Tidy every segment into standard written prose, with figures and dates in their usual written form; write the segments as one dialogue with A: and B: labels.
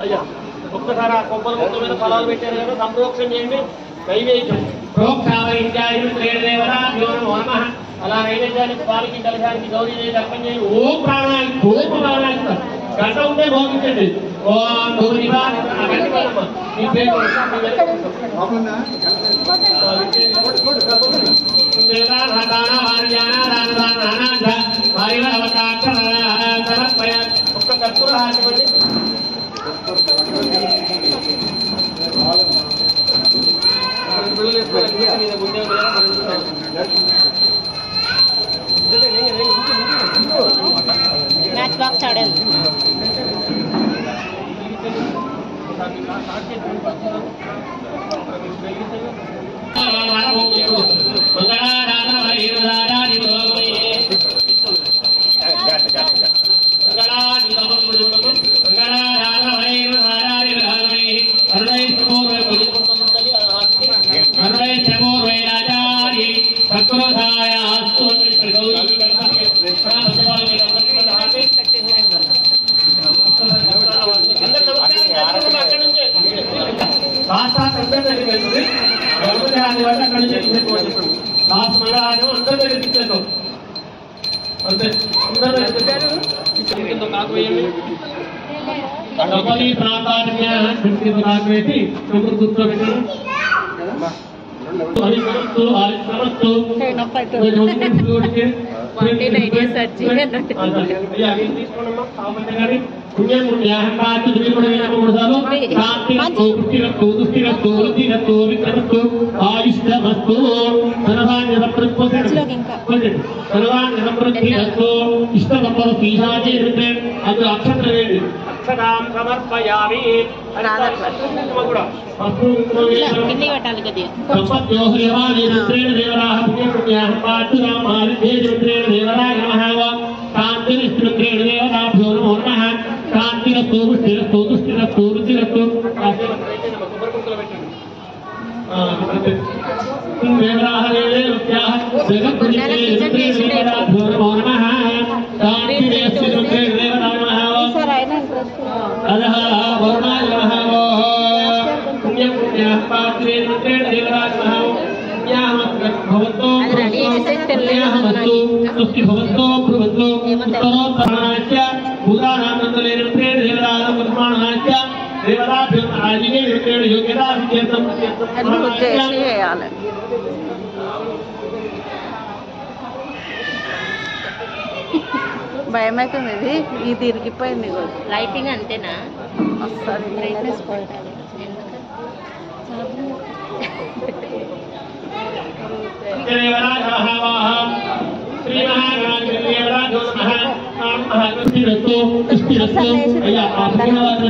A: అయ్యా ఒక్కసారి ఆ కొబ్బరి ముక్క మీద ఫలాలు పెట్టారు కదా సంప్రోక్షణ చేయండి. నైవేద్యం అలా నైవేద్యానికి పాలకి కలశానికి గౌరీ దేవి అర్పణ చేయండి. ఓం ప్రాణానికి ఓం ప్రాణానికి గంట ఉంటే భోగించండి. ఓం గౌరీ ఒక్క కర్పూర హారతి
B: మ్యాచ్ బాక్స్ ఆడాలి. భయమవుతుంది. ఇది ఈ తిరిగిపోయింది. లైటింగ్ అంతేనా వస్తుంది. బ్రైట్నెస్ పోయింది.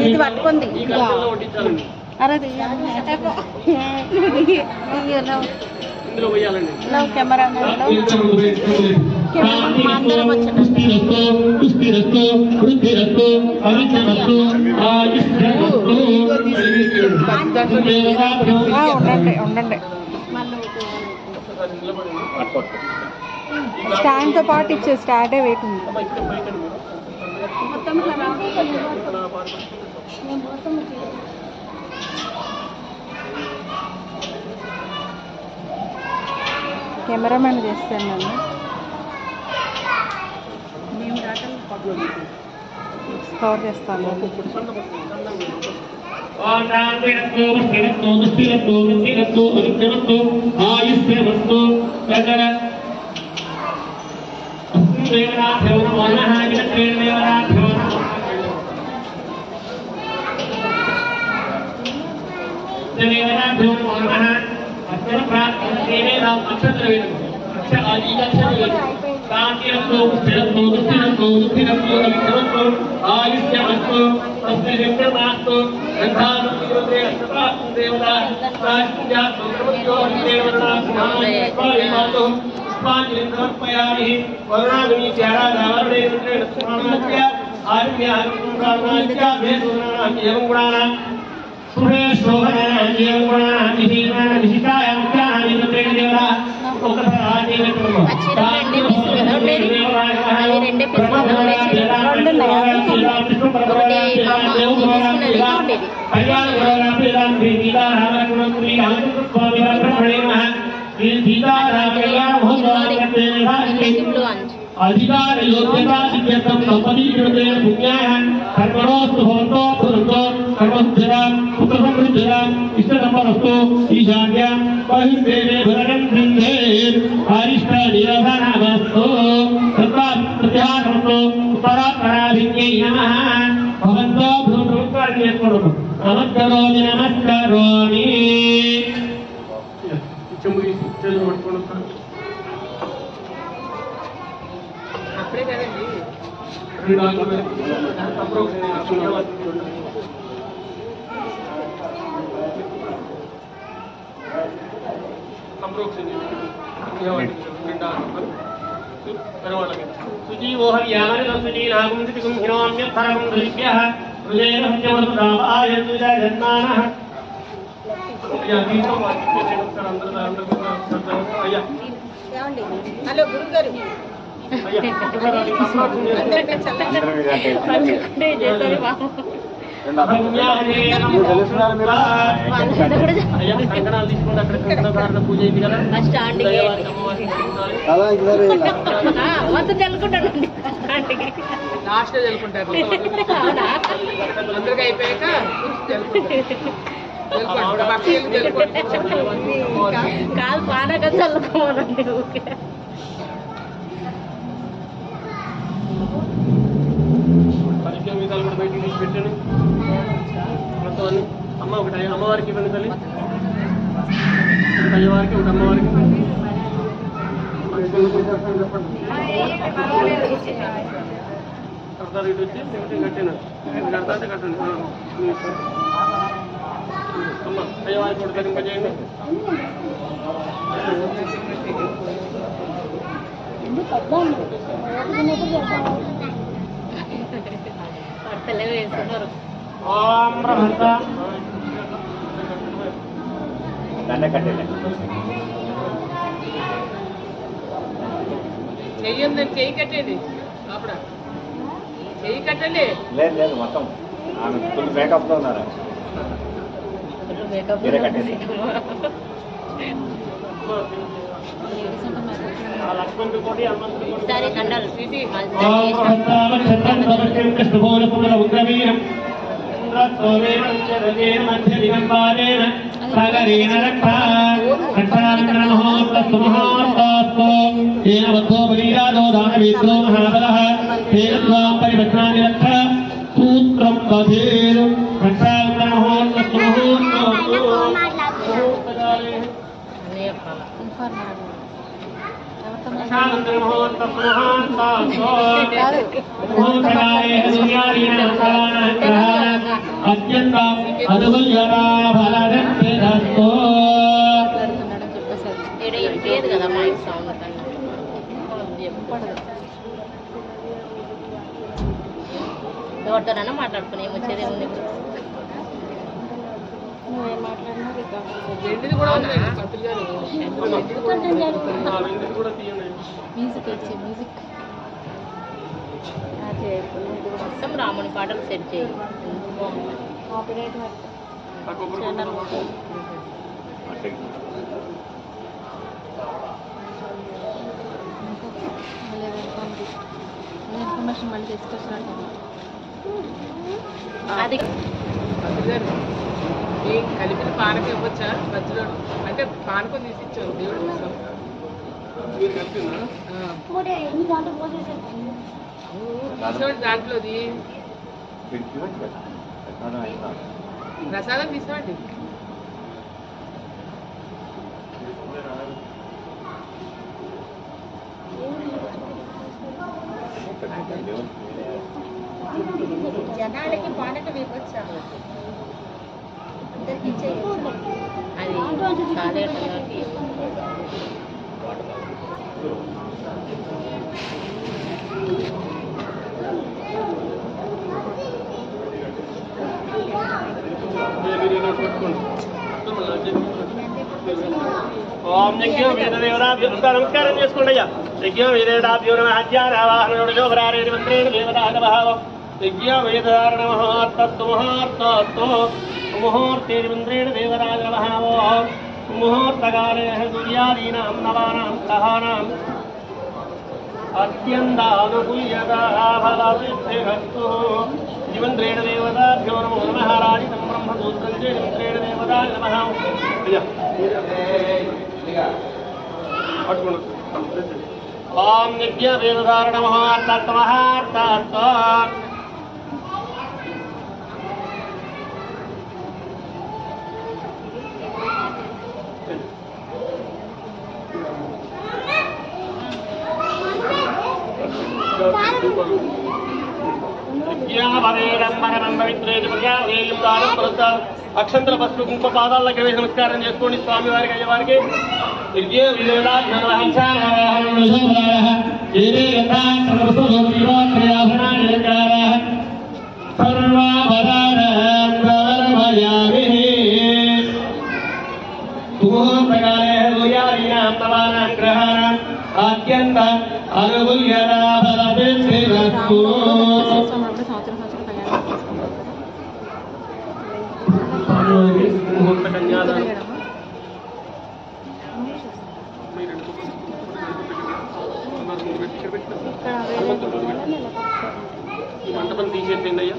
B: ఇది పట్టుకుంది. అరే కెమెరా ఉండండి. స్టాండ్ తో పాటు ఇచ్చే స్టాండే వెయిట్ ఉంది. కెమెరామెన్ చేస్తాను నన్ను. కవర్ చేస్తాను.
A: अधिकार योग्यता सिद्ध्यर्थं संपदीकृतेन पुण्याः कर्मणोऽस्तु भवन्तो भवन्तो कर्मसिद्धिरां पुत्रसमृद्धिरां इष्टसम्पदस्तु ईशान्यां बहिर्देवे भरणं गृह्णे अरिष्टनिरसनमस्तु तत्प्रत्याहरस्तु उत्तरात्तराभिज्ञै नमः भवन्तो भूतोत्तरण्यस्वरूप नमस्करोमि नमस्करोमि चमुई चलो पట్టుకోండి అప్పుడే కదండి सुजीवोहं यामनिदं सुजीनागं सितिगुं हिनोऽन्यत्थरगं दृश्यः हृदयेन सत्यमनुदावायन्तुजन्मानः
C: హలో గురుగారు
A: పూజ
C: తెలుకుంటానండి లాస్ట్ తెలుకుంటారు అందరికి అయిపోయాక కాదు పానక చల్లుకోవాలండి ఓకే
A: పరిచయం కూడా బయటికి తీసి పెట్టాను మొత్తం అమ్మ ఒకటి అమ్మవారికి ఇవ్వండి తల్లి అయ్యవారికి ఒక అమ్మవారికి కడతారు ఇటు వచ్చి కట్టాను కడతా అంటే కట్టండి అమ్మ అయ్యవారికి కూడా ధరింపజేయండి ఓం బ్రహ్మత
C: చెయ్యండి చెయ్యి కట్టండి అప్పుడు చెయ్యి కట్టండి
D: లేదు లేదు మొత్తం ఆమె ఫుల్ మేకప్ లో ఉన్నారు
C: ఎవరితోనైనా మాట్లాడుకుని వచ్చేది ఉంది మొత్తం రాముని పాటలు సెట్ చేయి
B: ఇన్ఫర్మేషన్ మళ్ళీ తీసుకొచ్చినట్టు
C: అది కలిపిన పానకం ఇవ్వచ్చా మధ్యలో అంటే పానకం తీసి ఇచ్చారు దేవుడు దాంట్లోది ప్రసాదం తీసుకోండి జనాలకి పానకం ఇవ్వచ్చా అందరికి అది
A: ఓం ఓం యజ్ఞ వేదదేవతాభ్యో నమస్కారం చేసుకోండి అయ్యా. యజ్ఞ వేదదేవతాభ్యో నమః ఆజ్ఞానావాహనోడజోభరారేణ మంత్రేణ దేవతానమః యజ్ఞ వేదధారణ మహాత్తస్తు మహాత్తస్తు ముహూర్తే మంత్రేణ దేవరాజ నమః ఓం ముహూర్తకాలే సూర్యాదీనాం నవానాం గ్రహాణాం అత్యంతానుకూల్యతాఫలసిద్ధిరస్తు మంత్రేణ దేవతాభ్యో నమో నమః రాజితం బ్రహ్మసూత్రం చే మంత్రేణ దేవతాయ నమః ఓం యజ్ఞ వేదధారణ మహాత్తస్తు మహాత్తస్తు అక్షంతల పసుపు కుంకుమ పాదాలకు వేసి నమస్కారం చేసుకోండి స్వామి వారికి అయ్యవారికి. గ్రహాణం అత్యంత అనుకూల్యతాఫలసిద్ధిరస్తు. ముహూర్త కన్యాదానం ఈ మంటపం తీసేసేయండి అయ్యా.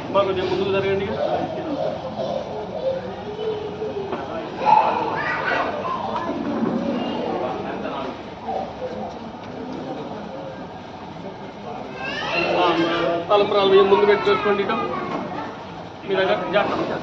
A: మాకు కొంచెం ముందుకు జరగండి. తలంబరాలు ముందు పెట్టి చూసుకోండి. ఇక మీ దగ్గర జాగ్రత్త.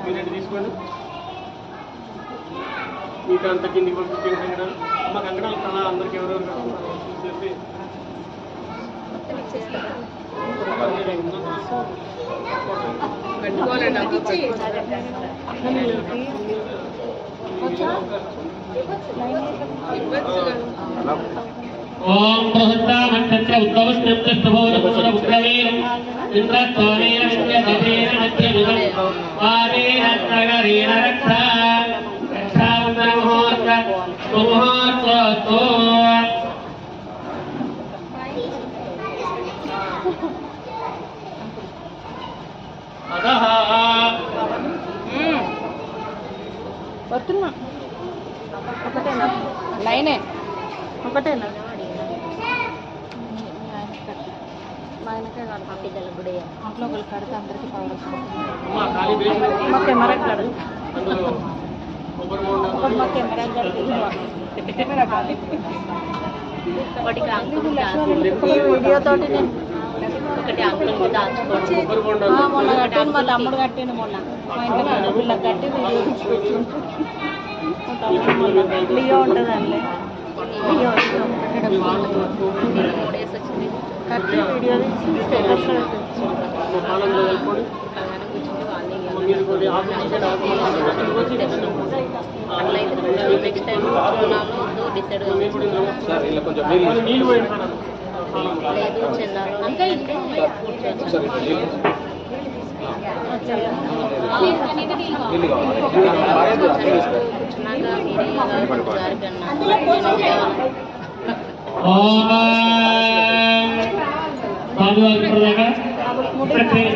A: మీరేంటి తీసుకోండి. మీకు అంత కిందికి పంపించే కంగడాలు అమ్మ కంగడాలు కదా అందరికి ఎవరెవరు చూసేసి ఓం బృహత్తామక్షత్ర ఉద్భవస్త్రవీరం ఇంద్రస్తోనేన విద్యసేన మధ్యమిదం పాదేన నగరేణ రక్షా రక్షాముహూర్త సుముహూర్తో అదహ
B: వస్తున్నా ఒకటేనా లైనే ఒకటేనా మా ఆయనకే కాదు పిల్లలకు కూడా ఇంట్లో ఒకరు కడితే అందరికీ పవర్ వస్తుంది. మా కెమెరా కాదు ఒకటి మా కెమెరా కాదు వీడియోతో ఒకటి అంకుల్ దాచుకోండి. మొన్న కట్టాను మా తమ్ముడు కట్టాను మొన్న మా ఇంట్లో పిల్లకి కట్టి వీడియో తీసుకొచ్చింది. లియో ఉంటుందండి లియో కట్టి వీడియో తీసి స్టేటస్లో నెక్స్ట్ టైం డిసైడ్ లేదు చెందాలో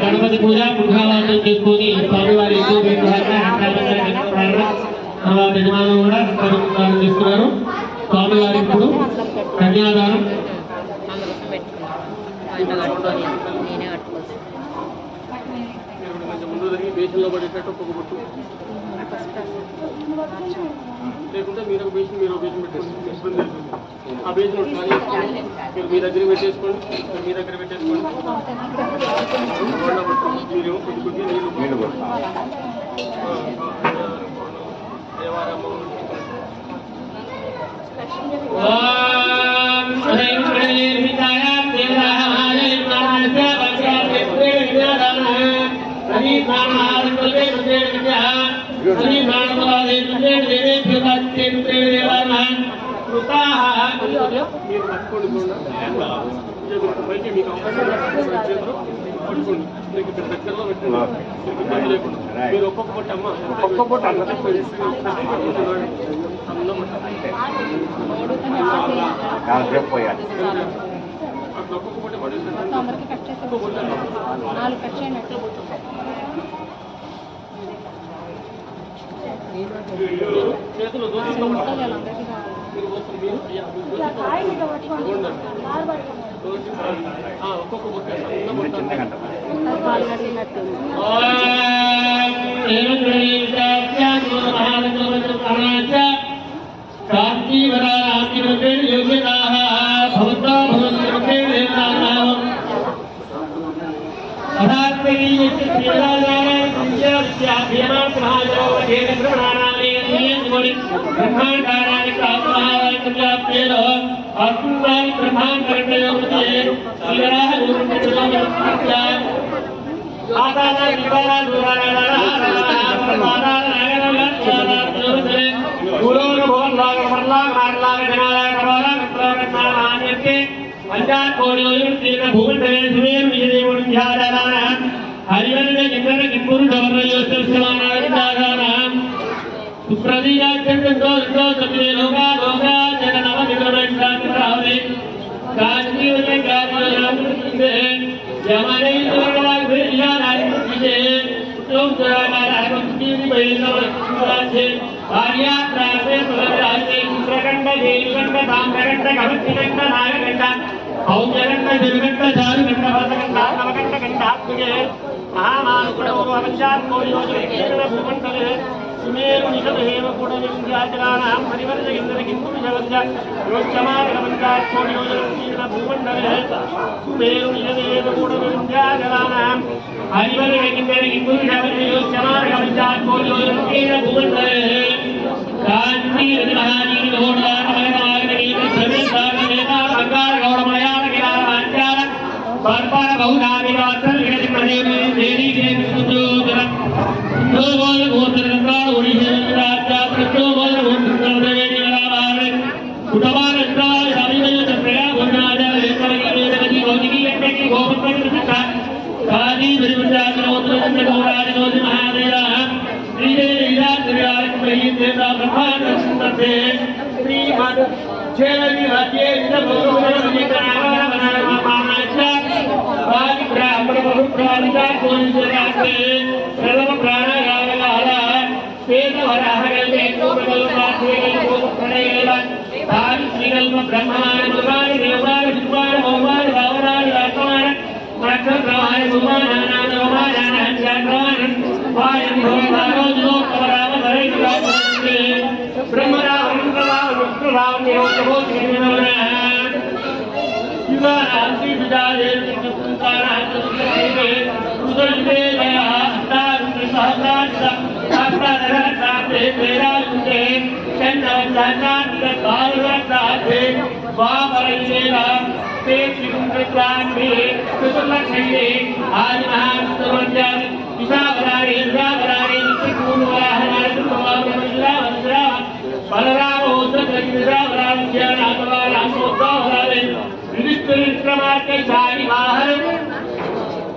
A: గణపతి పూజ ముఖావాసం చేసుకొని స్వామివారి యజమానం కూడా తీసుకున్నారు. స్వామివారి ఇప్పుడు కన్యాదానం ముందు జరిగి బేషన్లో పడేటట్టు ఒక్కొక్క బొట్టు లేకుంటే మీరు బేషన్ పెట్టేసుకోండి. ఆ బేషన్ మీరు మీ దగ్గర పెట్టేసుకోండి. మీరేమో కొద్ది కొద్ది నీళ్ళు మీరు పట్టుకోండి మీకు పట్టుకోండి మీకు ఇక్కడ దగ్గరలో పెట్టండి. ఇబ్బంది లేకుండా మీరు ఒక్కొక్క పొట్టు అమ్మ ఒక్కొక్క పొట్టు అన్నం అట్లా ఒక్కొక్క పొట్టు పడేసి చేతులు దూరంగా ఒక్కొక్క పొట్టు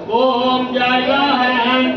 A: ओम जय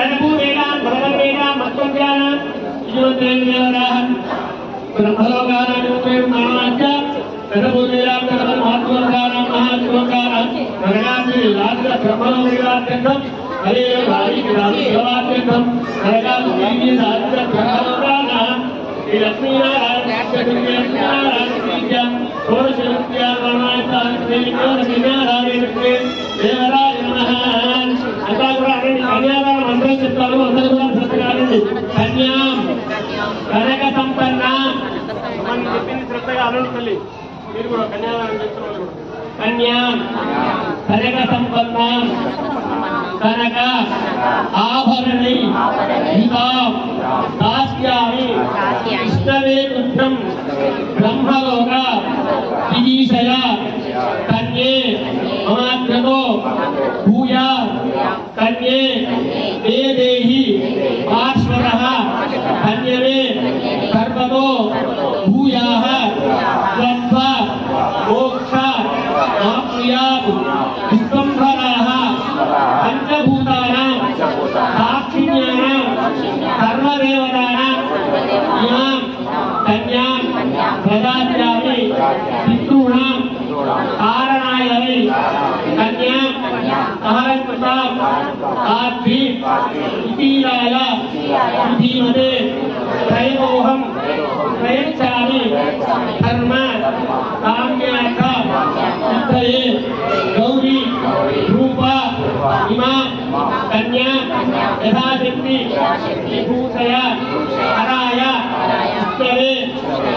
A: रणभूमेनां भरतमेनां मत्वज्ञानां जीवन्तेन्द्रियाः ब्रह्मलोकानां नामाच्च रणभूमेनां महात्मकानां महात्मकानां नरकादि राजा ब्रह्मलोकानां हरे वारी विराजवाद्यं नरकादि दिव्य राजा ब्रह्मलोकानां लक्ष्मीनारायण देवराज అంతా కూడా కన్యాదాన మంత్రం చెప్తారు. అందరూ కూడా శ్రద్ధగా కన్యా కనక సంపన్న మనం చెప్పింది శ్రద్ధగా అనండి తల్లి. మీరు కూడా కన్యాదానం చేస్తున్నారు. కన్యా కనక సంపన్న కనక ఆభరణి దాస్యామి ఇష్టవే పుత్రం బ్రహ్మలోక విదీషయ కన్యే మమాగ్రతో భూయా కన్యే మే దేహి పార్శ్వరః కన్యమే సర్వతో భూయాః త్వత్వ మోక్ష ఆప్నుయాత్ విశ్వంభరాః పంచభూతానాం సాక్షిణ్యానాం సర్వదేవతానాం ఇమాం కన్యాం ప్రదాస్యామి పితॄణాం కారణాయ వై కన్యాం సహరంకృతాం ఆద్భి ఇతీరాయ ధీమతే త్రయోహం ప్రయచ్ఛామి ధర్మ కామ్యార్థ సిద్ధయే గౌరీ రూప ఇమాం కన్యా యథాశక్తి విభూషయ హరాయ ఉత్తరే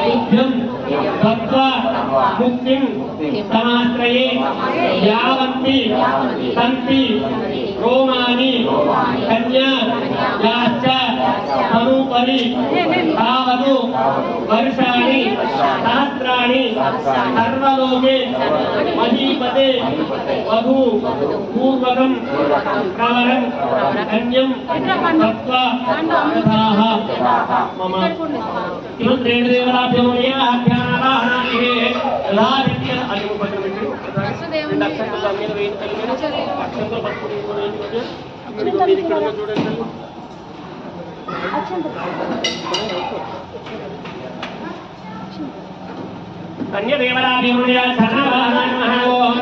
A: బుద్ధ్యం తత్వ ముక్తిం సమాశ్రయే యావంతి సంతి రోమాని కన్యా యాశ్చ తనూపరి తావదు వర్షాణి సహస్రాణి సర్వలోకే మహీపతే వధూ పూర్వకం ప్రవరం కన్యం తత్వ యథాః మమ శ్రీదేవరాభ్యో ధ్యానానాహే లారిత్య అధిపతిని రెండు అక్షంతల మీద వేయి కలిగిన అక్షంతల పట్టుకుని చూడండి. కన్యదేవరాభ్యోయ ధనవానాయ మహాయోహం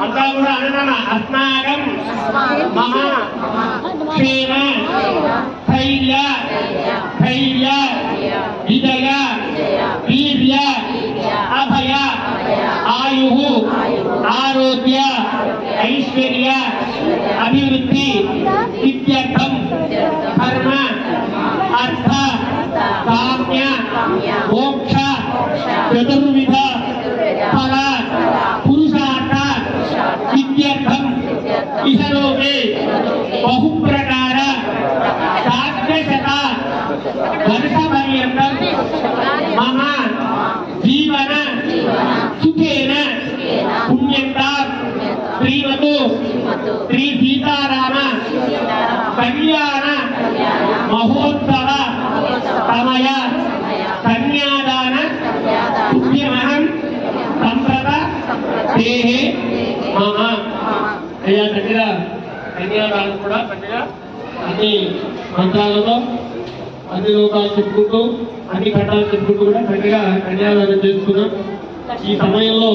A: అంతా కూడా అన్నమా అస్మాకం మహా క్షేమ ధైర్య ధైర్య విజయ వీర్య అభయ ఆయు ఆరోగ్య ఐశ్వర్య అభివృద్ధి ఇత్యర్థం ధర్మ అర్థ కామ్య మోక్ష చతుర్విధ ఫల పురుషార్థ ఇత్యర్థం ఇహలోకే బహుప్రకార సాధ్యశత వర్షపర్యంతం మమ జీవన సుఖేన పుణ్యంతాం శ్రీమతో శ్రీ సీతారామ కళ్యాణ మహోత్సవ కన్యాదాన పుణ్యమహం సంప్రద దేహే మమ. అయ్యా చక్కగా కన్యాదానం కూడా చక్కగా అన్ని మంత్రాలతో అన్ని లోకాలు చెప్పుకుంటూ అన్ని ఘట్టాలు చెప్పుకుంటూ కూడా చక్కగా కన్యాదానం చేసుకున్నాం. ఈ సమయంలో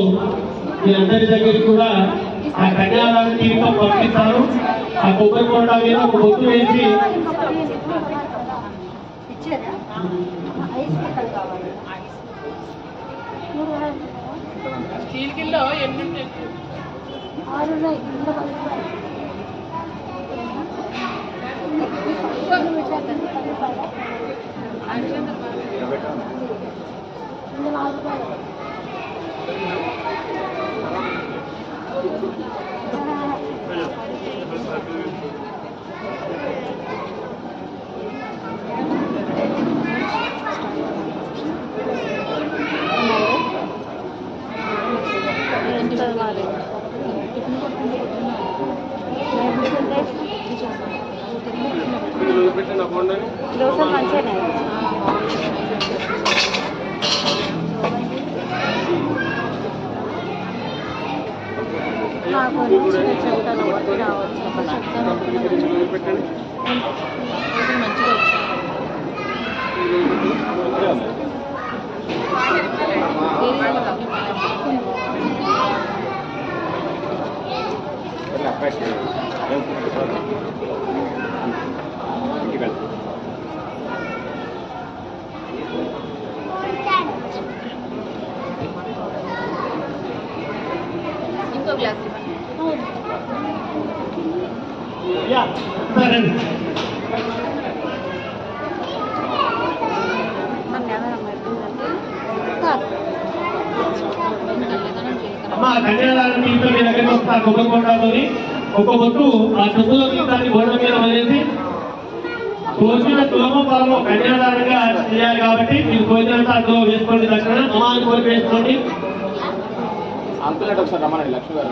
A: మీ అందరి దగ్గరికి కూడా ఆ కన్యాదాన తీర్థం పంపిస్తారు. ఆ కొబ్బరి కొండ మీద ఒక బొట్టు వేసి
C: స్టీల్ గిల్లో ఎన్ని ఉంటాయి?
B: దోశ మంచిగానే నాకు చెప్తాను రావచ్చు మంచిగా ఇంకో గ్లాస్
A: అమ్మా కన్యాదానం తీర్థం మీ దగ్గరికి వస్తా కొబ్బరికొండలోని ఒక బొట్టు ఆ చెప్పులో తీర్థాన్ని గోడ మీద వదిలేసి కోసిన తులమ పొలము కన్యాదానంగా చేయాలి కాబట్టి మీరు కోరినంత అందులో వేసుకోండి. దక్షిణ అమ్మాని కోరిక వేసుకోండి.
D: అంకుల్ ఒకసారి రమ్మనండి లక్ష్మి గారు.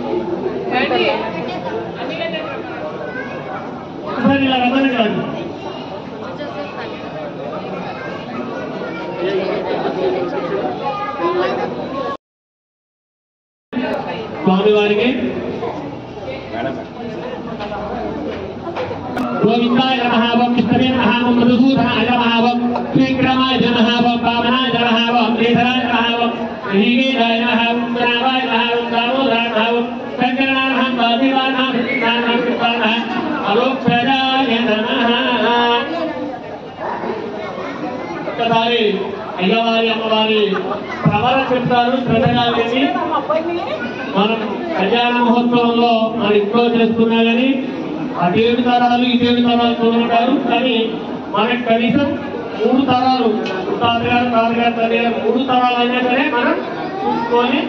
A: ఒకసారి ఇలా రమ్మని కాదు స్వామివారికి గోవిందాయ నమః విష్ణవే నమః మధుసూదనాయ నమః శ్రీక్రమాయ నమః వామనాయ నమః శ్రీధరాయ నమః శ్రీగీతాయ నమః రామాయ నమః దామోదరాయ నమః శంకరాయ నమః వాదివాయ నమః అలోక్షరాయ నమః. ఒక్కసారి అయ్యవారి అమ్మవారి ప్రవర చెప్తారు. శ్రద్ధగా వెళ్ళి మనం కళ్యాణ మహోత్సవంలో మన ఇంట్లో చేస్తున్నా కానీ అటు 7 తరాలు ఇటు 7 తరాలు చూడంటారు. కానీ మనకి కనీసం 3 తరాలు తాతగారు తాతగారు తండ్రిగారు 3 తరాలు అయినా సరే మనం చూసుకొని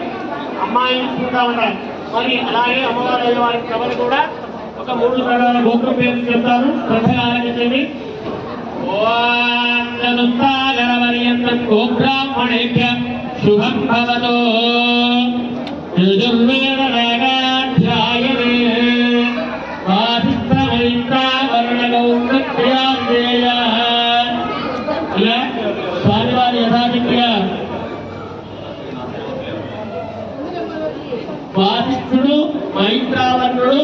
A: అమ్మాయిని చూస్తూ ఉంటాం. మరి అలాగే అమ్మవారి అయ్యవారి ప్రవర కూడా ఒక 3 తరాల గోత్ర పేర్లు చెప్తారు. శ్రద్ధగా ఆలోచించండి. గోబ్రాహ్మణేభ్య శుభం భవతో యజుర్వేదరాగాధ్యాయనే వాసిష్ఠమైత్రావర్ణగౌంద్రక్రియాధ్యేయ. ఇలా స్వామివారి యథాశక్తిగా వాసిష్ఠుడు మైత్రావర్ణుడు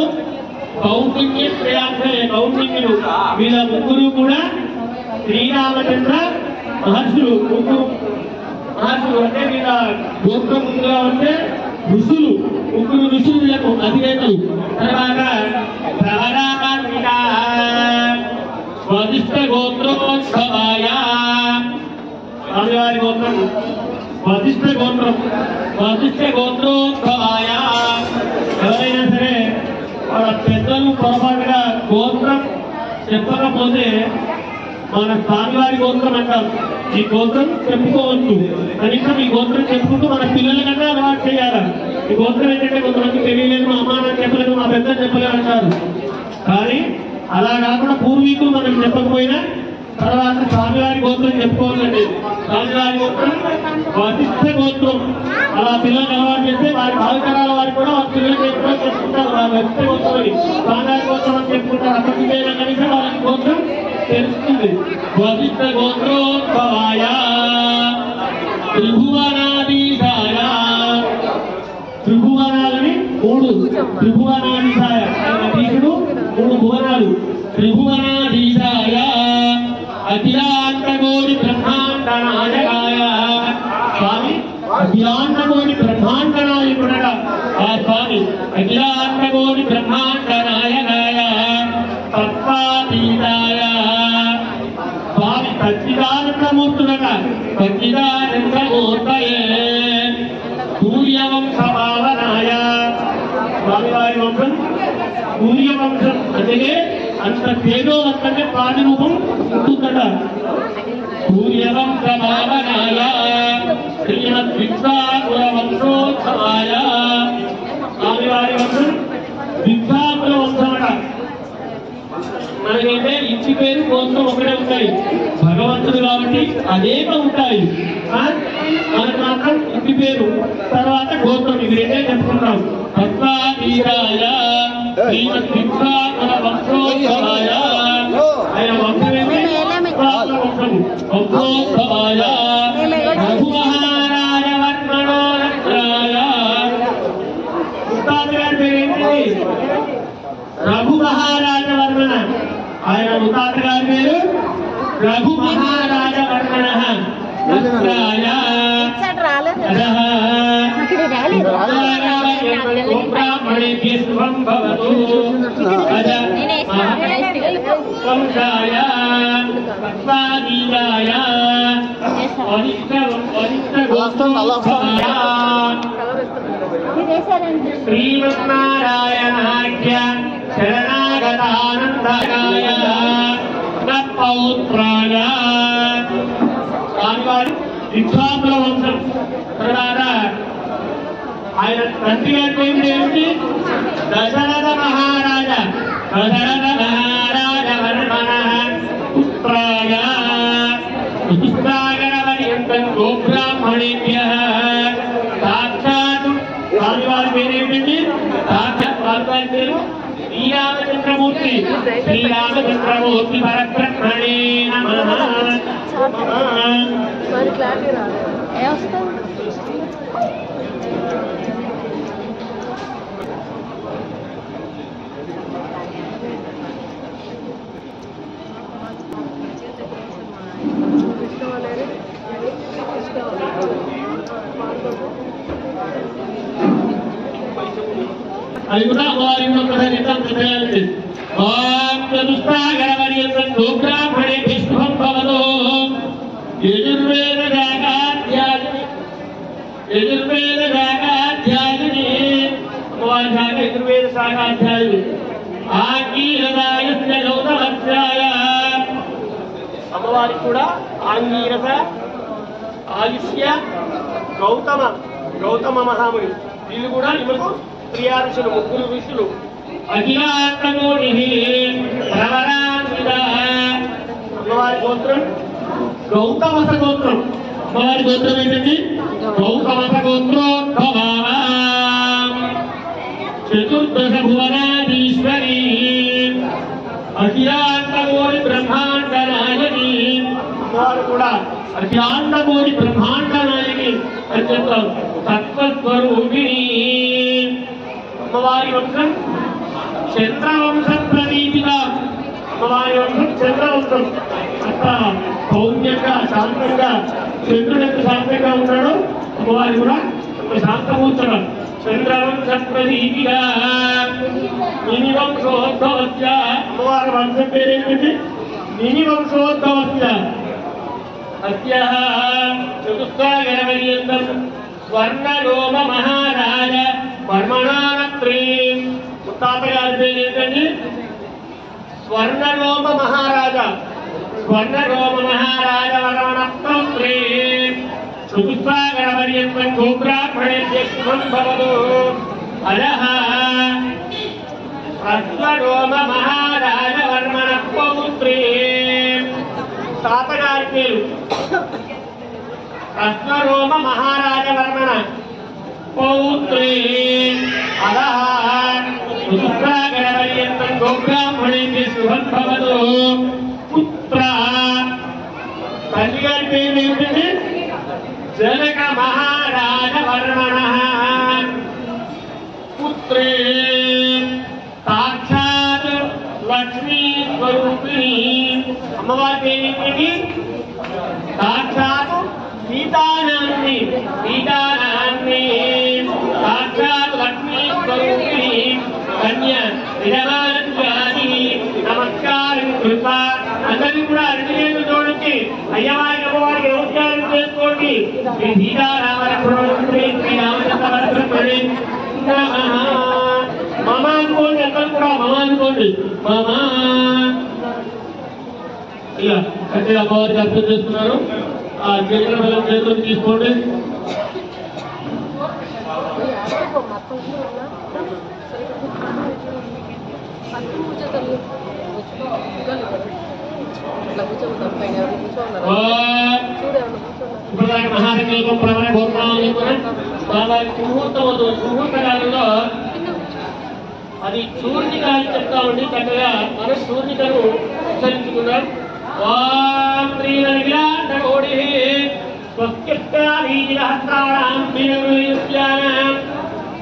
A: కౌండిన్య శ్రేయాధ్యేయ కౌండిన్యుడు వీళ్ళ ముగ్గురు కూడా శ్రీరామచంద్ర మహర్షులు. ముగ్గురు మహర్షులు అంటే వీళ్ళ గోత్ర ముగ్గురుగా ఉంటే ఋషులు. ముగ్గురు ఋషులకు అధినేతలు. తర్వాత వశిష్ఠ గోత్రోత్సవాయ స్వామివారి గోత్రం వశిష్ఠ గోత్రం. వశిష్ఠ గోత్రోత్సవాయ ఎవరైనా సరే వాళ్ళ పెద్దలు పొరపాటుగా గోత్రం చెప్పకపోతే మన స్వామివారి గోత్రం అంటారు. ఈ గోత్రం చెప్పుకోవచ్చు. కనీసం ఈ గోత్రం చెప్పుకుంటూ మన పిల్లల కన్నా అలవాటు చేయాలి. ఈ గోత్రం ఏంటంటే కొంతమంది తెలియలేదు, మా అమ్మ నాకు చెప్పలేదు, మా పెద్ద చెప్పలేదు అంటారు. కానీ అలా కాకుండా పూర్వీకులు మనం చెప్పకపోయినా తర్వాత స్వామివారి గోత్రం చెప్పుకోవాలండి. స్వామివారి గోత్రం వశిష్ఠ గోత్రం. అలా పిల్లలకు అలవాటు చేస్తే వారి భావితరాల వారికి కూడా వారి పిల్లలకి ఎప్పుడో చెప్పుకుంటారు. వాళ్ళ వశిష్ఠ గోత్రం అని స్వామివారి గోత్రం అని చెప్పుకుంటారు. అప్పటికైనా కనీసం వాళ్ళకి గోత్రం తెలుస్తుంది. వశిష్ఠ గోత్రోద్భవాయ త్రిభువనాధీశాయ త్రిభువనాలని 3 త్రిభువనాధీశాయ అధీశుడు 3 భువనాలు త్రిభువనాధీశాయ అఖిలాండకోటి బ్రహ్మాండ నాయకాయ స్వామి అఖిలాండకోటి బ్రహ్మాండ నాయకుడగా ఆ స్వామి అఖిలాండకోటి బ్రహ్మాండ నాయకాయ తత్వాతీతాయ స్వామి సచ్చిదానందమూర్తుడగా సచ్చిదానందమూర్తయే సూర్యవంశ భావనాయ స్వామివారి వంశం సూర్యవంశం అంటే అంత తేజోవంతంగా ప్రాతిరూపం ఉంటుందట సూర్యవంశ భావనాయ శ్రీమద్విద్వాకుల వంశోత్సవాయ స్వామివారి వంశం విద్వాకుల వంశమట మనకైతే ఇంటి పేరు గోత్రం ఒకటే ఉంటాయి భగవంతుడు కాబట్టి అనేక ఉంటాయి మనకు మాత్రం ఇంటి పేరు తర్వాత గోత్రం ఇవి రెండే చెప్పుకుంటాం తత్వాతీతాయ శ్రీమద్విద్వాకుల వంశోత్సవాయ ఆయన వంశమేమి వంశము వంశోత్సవాయ రఘుమహారాజ వర్మణోరత్రాయ ఉస్తాద్ గారి పేరేంటి రఘు మహారాజ వర్మణ ఆయన ఉతాత గారి పేరు రఘు మహారాజ వర్మణ బ్రాహ్మణేభ్య శుభం భవతు వంశాయ తత్వాదీయాయ శ్రీమన్నారాయణాఖ్య శరణాగతానందాయ పౌత్రాయ స్వామివారి విద్వాంసుల వంశం తర్వాత ఆయన తండ్రి గారి పేరు ఏమిటి దశరథ మహారాజ వర్మణ పుత్రాయ ఋతుసాగరపర్యంతం గోబ్రాహ్మణేభ్య సాక్షాత్ స్వామివారి పేరు ఏమిటండి సాక్షాత్ స్వామివారి పేరు శ్రీరామచంద్రమూర్తి పరబ్రహ్మణే నమః. అది కూడా వారి ఒక్కసారి చేయాలండి. ఓం చతుస్సాగరపర్యంతం గోబ్రాహ్మణేభ్య శుభం భవతు. యజుర్వేద శాఖాధ్యాయుని వారి శాఖ యజుర్వేద శాఖాధ్యాయులు ఆంగీరసాయస్య గౌతమస్యాయ అమ్మవారికి కూడా ఆంగీరస ఆయుష్య గౌతమ మహాముని వీళ్ళు కూడా ఇవకు ప్రియా ఋషులు 3 ఋషులు. అఖిలాండకోటి అమ్మవారి గోత్రం గౌతమస గోత్రం. అమ్మవారి గోత్రం ఏంటండి గౌతమస గోత్రోద్భవా చతుర్దశ భువనాధీశ్వరి అఖిలాండకోటి బ్రహ్మాండ నాయకి. అమ్మవారు కూడా అఖిలాండకోటి బ్రహ్మాండ నాయకి అని చెప్తాం. తత్వస్వరూపిణి. అమ్మవారి వంశం చంద్రవంశ ప్రదీపిత. అమ్మవారి వంశం చంద్రవంశం. అంత సౌమ్యంగా శాంతంగా చంద్రుడు ఎంత శాంతంగా ఉన్నాడో అమ్మవారి కూడా అంత శాంతమూర్తుడు. చంద్రవంశ ప్రదీపిత నినివంశోద్భవస్య. అమ్మవారి వంశం పేరేంటంటే నినివంశోద్భవస్య. అస్యాః చతుస్సాగరపర్యంతం స్వర్ణరోమ మహారాజ వర్మణానత్రీ. ముత్తాత గారి పేరు ఏంటండి స్వర్ణరోమ మహారాజ వర్మణత్రీ. చతుస్సాగరపర్యంతం గోబ్రాహ్మణేభ్య శుభం భవతు. అజః స్వర్ణరోమ మహారాజ వర్మణ పౌత్రీ. తాతగారి పేరు స్వర్ణరోమ మహారాజ వర్మణ పౌత్రీ. అదః ఋతుసాగరపర్యంతం గోబ్రాహ్మణేభ్య శుభం భవతు. పుత్ర. తల్లి గారి పేరు ఏమిటండి जनक महाराज वर्मणः पुत्रे साक्षात् लक्ष्मी स्वरूपिणी अम्मवारी देवी साक्षात् सीतानाम्नी साक्षात् लक्ष्मी स्वरूपिणी कन्या विधवानी नमस्कार कृपा అందరూ కూడా అడిగేది చూడండి అయ్యవారి అమ్మవారికి నమస్కారం చేసుకోండి శ్రీ సీతారామలక్ష్మణుడు శ్రీరామచంద్రవర్ధనుడు మమ అనుకోండి అందరూ కూడా మమ అనుకోండి మమ ఇలా అంటే అమ్మవారికి అర్థం చేస్తున్నారు ఆ చేతుల బలం చేతులు తీసుకోండి మహాసంకల్పం ప్రమాణ ముహూర్తకాలంలో అది సూర్యకాలు చెప్తామండి చక్కగా మనం సూర్యకను ఉచ్చరించుకున్నాం ఓడి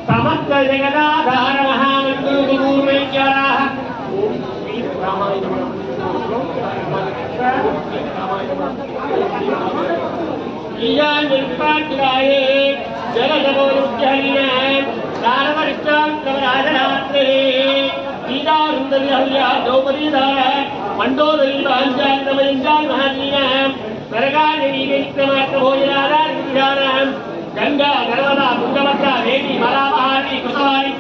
A: సమస్త జగదాధార మహామంత్రుర్మేశ్వరా गंगा नर्मदा तुंगभद्रा देवी मलामहारी कृतवारी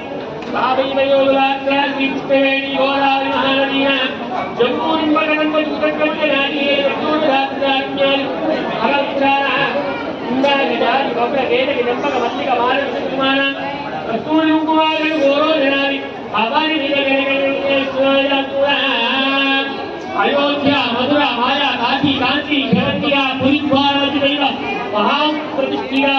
A: गोदावरी महानदी अयोध्या मधुरा माया काशी कांची खरंजिया पुरी महाप्रतिष्ठिता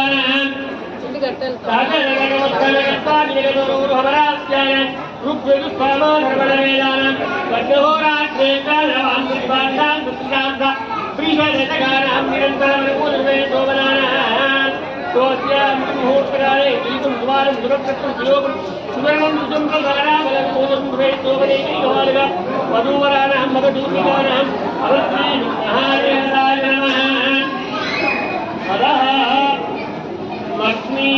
A: लक्ष्मी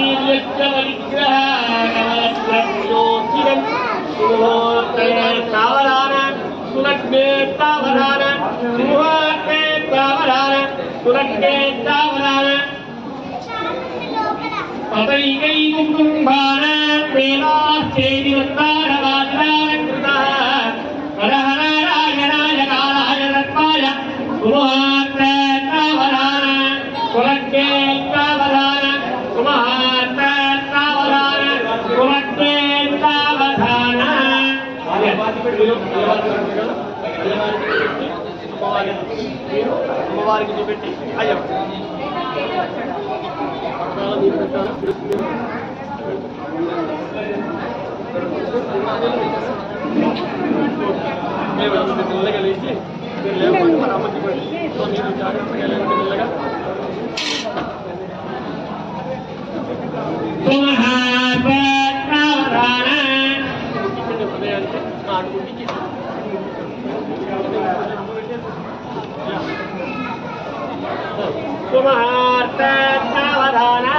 A: అమ్మవారికి చూపెట్టి అయ్యో పిల్లగా లేచి మీరు లేకపోతే మన అమ్మకి సో మీరు జాగ్రత్తగా లేకపోతే పిల్లగా హృదయానికి ఆడుకుంటే सावधान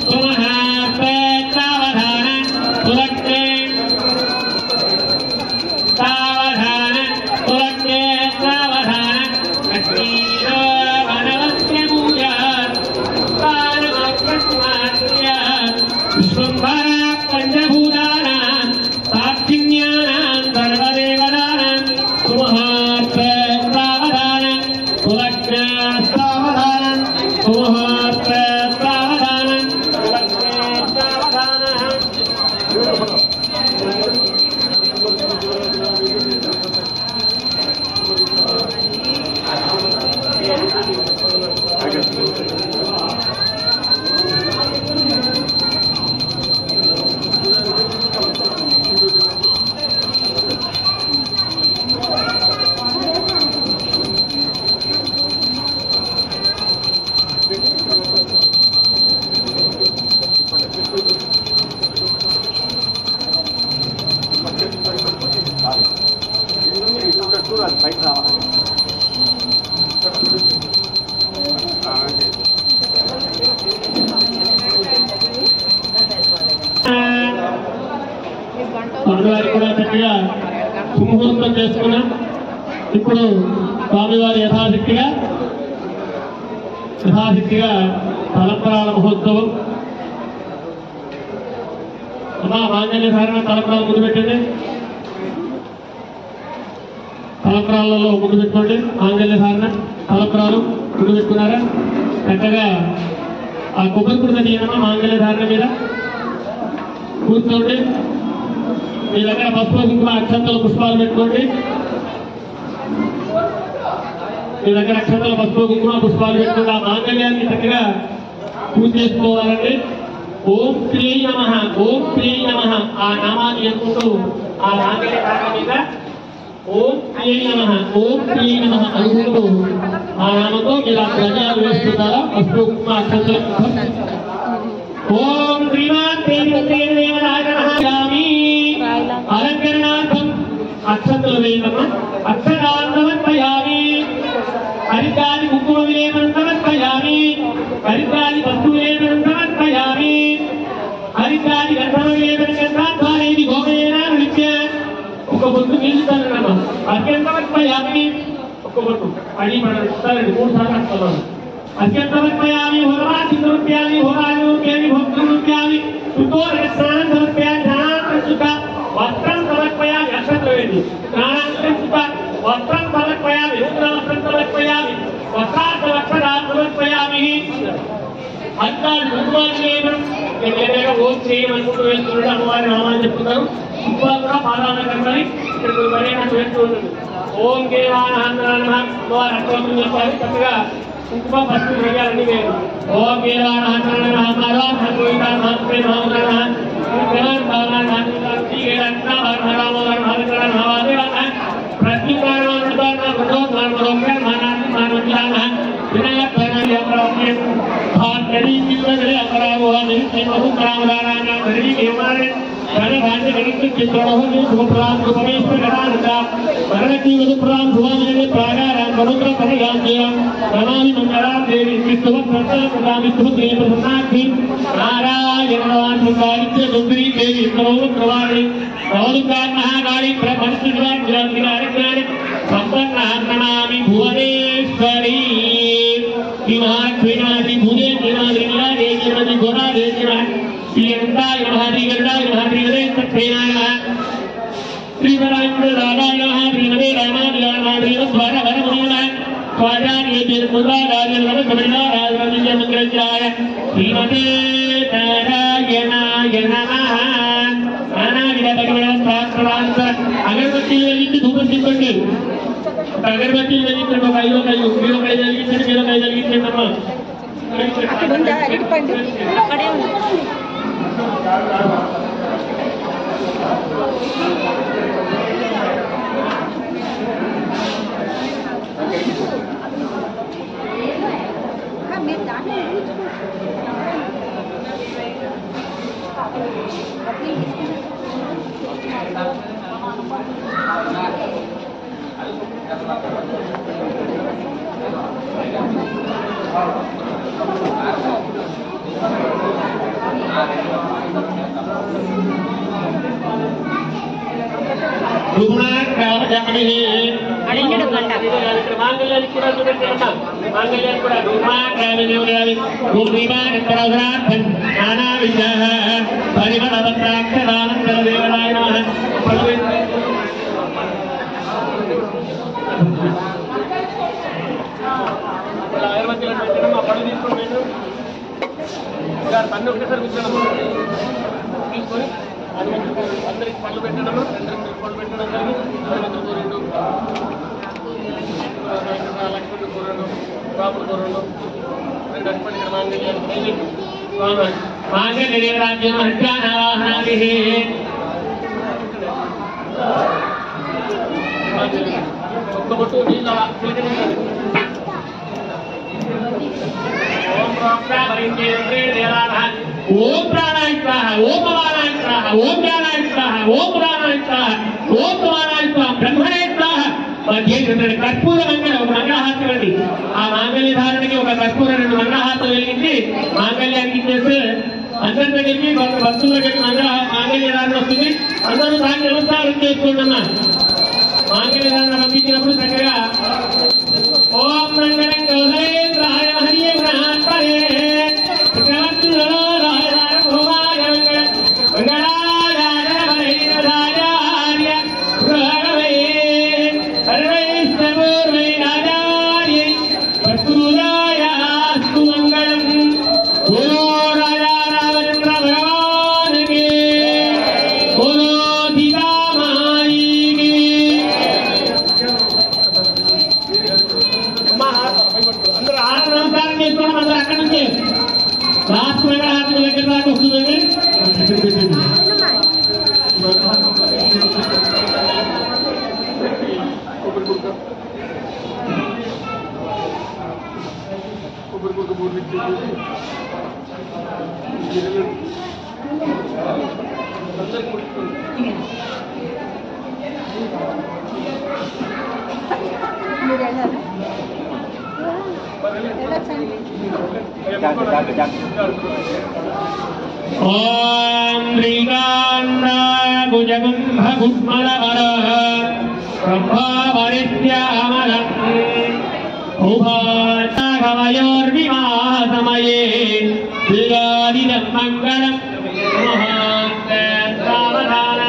A: Tuhan కూడా చక్కగా సుముహూర్తం చేసుకున్నాం. ఇప్పుడు స్వామివారి యథాశక్తిగా తలంబరాల మహోత్సవం. అమ్మా మాంగళ్య ధారణ తలంబరాలు ముందు పెట్టండి. తలంబరాలలో ముందు పెట్టుకోండి. మాంగళ్య ధారణ తలంబరాలు ముందు పెట్టుకున్నారా? చక్కగా ఆ కొబ్బరి కుర్త తీయనమ్మా మాంగళ్య ధారణ మీద కూర్చోండి. మీ దగ్గర పసుపు కుంకుమ అక్షంతలు పుష్పాలు పెట్టుకోండి. మీ దగ్గర అక్షంతల పసుపు కుంకుమ పుష్పాలు పెట్టుకోండి. ఆ మాంగళ్యాన్ని చక్కగా పూజ చేసుకోవాలండి. ఓం శ్రీ నమః, ఓం శ్రీ నమః ఆ నామాన్ని అనుకుంటూ ఆ మాంగళ్య ధారణ మీద ఓం శ్రీ నమః, ఓం శ్రీ నమః అనుకుంటూ ఆ నామంతో మీరు ఆ ప్రజలు వేసుకుంటారా? పసుపు కుంకుమ అక్షంతలు. ఓం అలంకరణార్థం అక్షంతలు వేయమ్మా. అక్షరాన్ని సమర్పయామి. హరితాది కుంకుమ విలేమనం సమర్పయామి. హరితాది పసుపు విలేమనం సమర్పయామి. హరితాది గంధమ విలేమనం గంధాధ్వారేది గోమయేన నృత్య. ఒక బొట్టు నిలుస్తానమ్మా. అర్ఘ్యం సమర్పయామి. ఒక బొట్టు అడి మనం ఇస్తారండి 3 సార్లు అంటున్నాను. అర్ఘ్యం సమర్పయామి. హోరాసి సమర్పయామి. హోరాయోగ్యామి భోక్తృత్యామి. సుతోరస్నానం సమర్పయామి. ధ్యానాంతరం సుఖ వస్త్రం సమర్పయామి. అక్షంతలు వేయండి. స్నానాంతరం సుఖ వస్త్రం సమర్పయామి. వస్త్రం సమర్పయామి. వస్త్రార్థవక్షరాం సమర్పయామి. అర్థాలు కుంకుమాలు ఓం చేయమనుకుంటూ వేస్తున్నాడు. అమ్మవారి నామాన్ని చెప్తున్నారు. కుంకుమాలు కూడా పాదాలను కనబడి ఇక్కడ పడేటట్టు వేస్తూ ఉంటుంది. ఓం కేవానహందనామ అమ్మవారి అర్థం చెప్పాలి. చక్కగా కుంకుమ పసుపు ద్రవ్యాలన్నీ వేరు. ఓం కేవానహందనామ మహాకాళి సంపన్నామి భువనేశ్వరీ శ్రీమహాశ్రీనాథి భూదే శ్రీనాథి గోరా శ్రీయంతాయ మహాశ్రీగరుడాయ మహాశ్రీగరేంద్రసేనాయ శ్రీవరాంగుడు రాధాయ శ్రీమదే రామాయ శ్రీమద్వార వరమున స్వాజాన్యేతి ముద్రారాజన సమరినారాజన మంగళాయ శ్రీమతే నారాయణాయ నమః. నానావిధ భగవన్ శాస్త్రాంత అగరబత్తీలు వెలిగించి ధూపం తిప్పండి. అగరబత్తీలు వెలిగించండి. ఒక 5 మీరు 5 వెలిగించండి. మీరు 5 వెలిగించండి అమ్మా.
B: అక్కడే ఉంది. మీరు దాన్ని
A: మాంగళ్యానికి కూడా చూపెట్టమ్మా. మాంగళ్యాన్ని కూడా నానావిధ పరిమళవత్రాక్షరానందర దేవరాయ అగరబత్తిలను పెట్టడమ్మా. పళ్ళు తీసుకొని పన్ను ఒకేసారి కూర్చోడమ్మా. తీసుకొని అందరికి పళ్ళు పెట్టడమ్మా. 2 పళ్ళు పెట్టడం జరిగింది. లక్ష్మణుడు కూరడు, బాబుడు కూరడు, 2 అర్పణ మాంగళ్యాన్ని మాంగళ్య దేవరాజ్యం హత్యానావాహనాది ఒక్క బొట్టు నీళ్ళ ఓం ప్రాణాయ స్వాహ, ఓం భవానాయ స్వాహ, ఓం జ్ఞానాయ స్వాహ, ఓం పురాణాయ స్వాహ, ఓం కుమారాయ స్వాహ, బ్రహ్మణే స్వాహ. కర్పూర మంగళహాసం అండి. ఆ మాంగళ్య ధారణకి ఒక కర్పూర 2 మంగళహాసం వెలిగించి మాంగళ్యానికి ఇచ్చేస్తే అందరి దగ్గరికి భక్తుల దగ్గరికి మాంగళ్యదాన్ని వస్తుంది. అందరూ దాన్ని నమస్కారం చేసుకోండి. మాంగళ్యదాన్ని పంపించినప్పుడు చక్కగా ఓం మంగళం గౌరేంద్రాయ హరియే మహాత్మనే రాయ భూమాయ మంగళాచార్య సర్వై రాజార్య భక్తురాయాస్తు మంగళం. ఓ రాజా రామచంద్ర భగవానికి ఓ సీతామాయికి. అందరూ ఆరు నమస్కారం చేసుకోవడం. అందరూ అక్కడి నుంచి లాస్ట్ మంగళహారతి దగ్గర దాకా వస్తుందండి. ఓం శ్రీకాంత భుజగుంభ గుష్మలవర బ్రహ్మవరిత్యామల ఉభాసమయోర్వివాసమయే శ్రీరాదిదం మంగళం సావధాన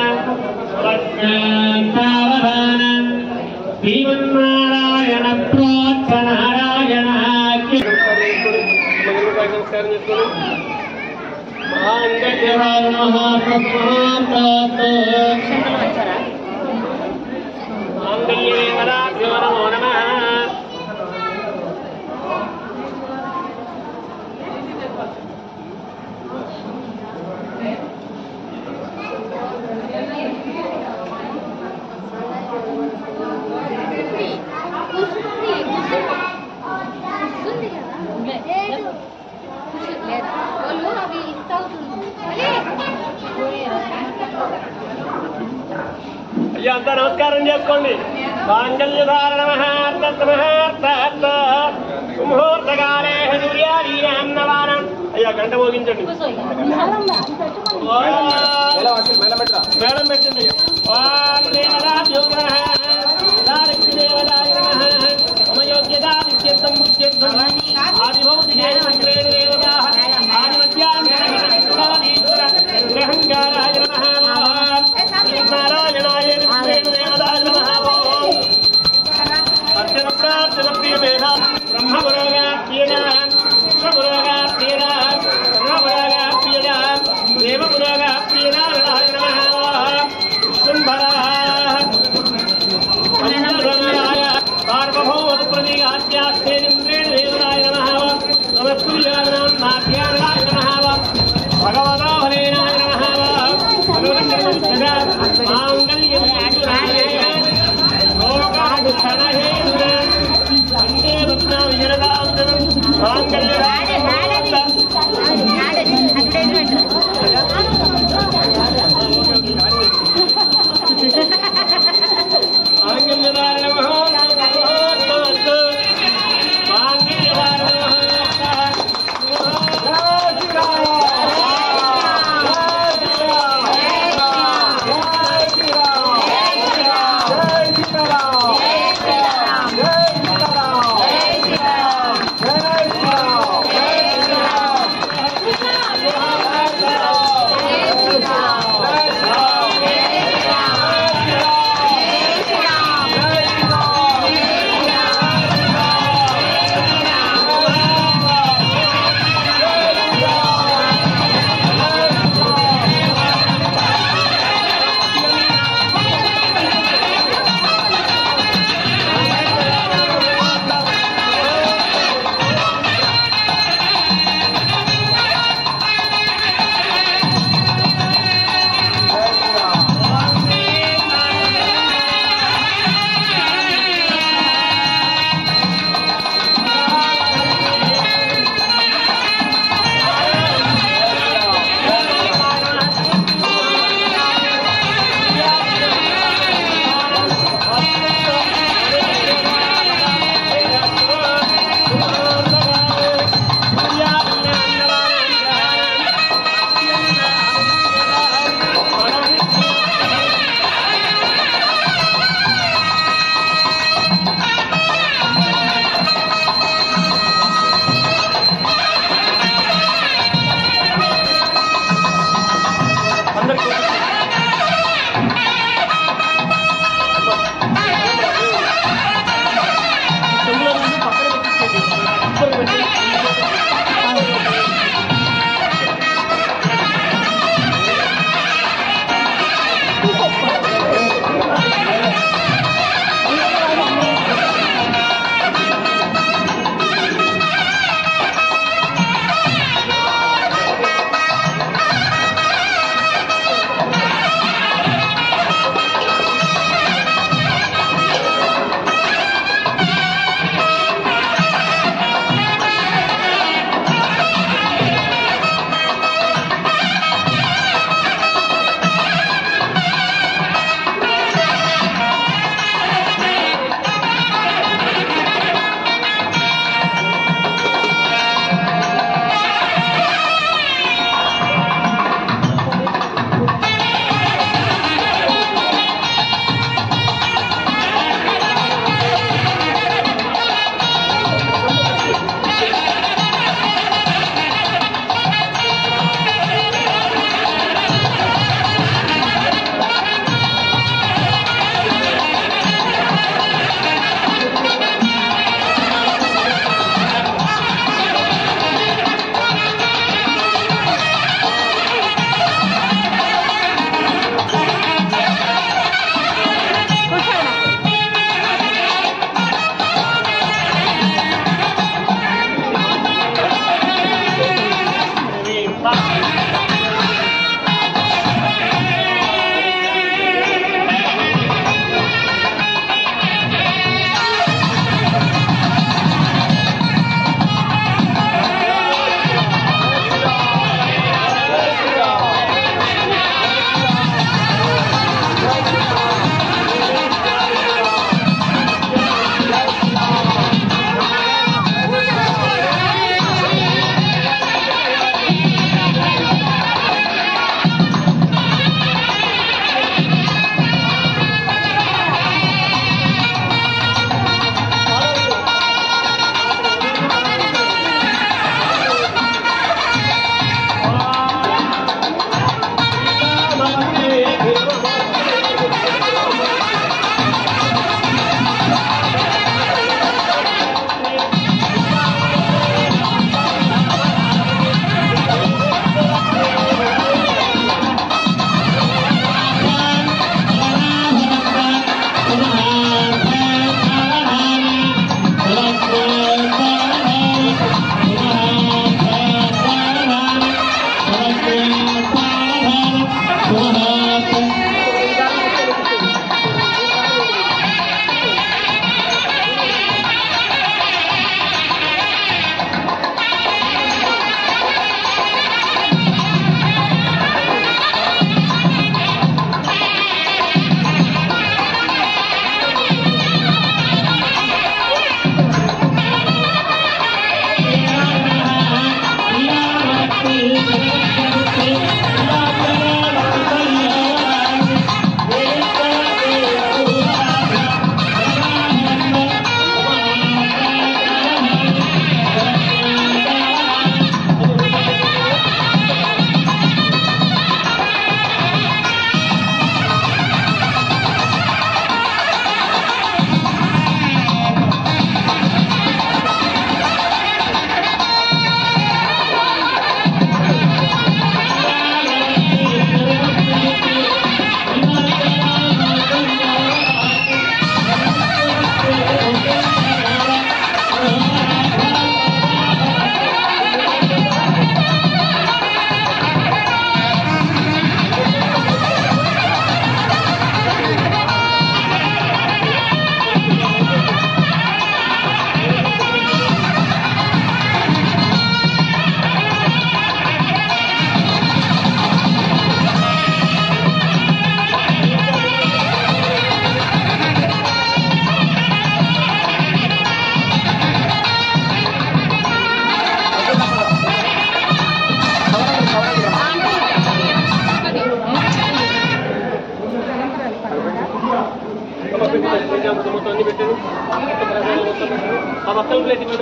A: శ్రీమన్నారాయణ ప్రోత్స నారాయణ. అయ్యా అంతా నమస్కారం చేసుకోండి. మాంగళ్యధారణ ముహూర్తకాలే సూర్యాదీనాన్నవానం. అయ్యా గంట మోగించండి. మేడం పెట్టండి. నారాయణాయ దేవదాయ నమః. అర్చన ప్రార్థన ప్రియ మేధ బ్రహ్మపురోగాప్యేన విశ్వపురోగాప్యేన బ్రహ్మపురోగాప్యేన దేవపురోగాప్యేన నారాయణ నమః. విష్ణుంభరాయ సార్వభౌమ ప్రతిగాత్యాస్తేంద్రేణ దేవదాయ నమః. నమస్కృత్యానాం నాట్యానాయ నమః. భగవదాహరేణాయ నమః.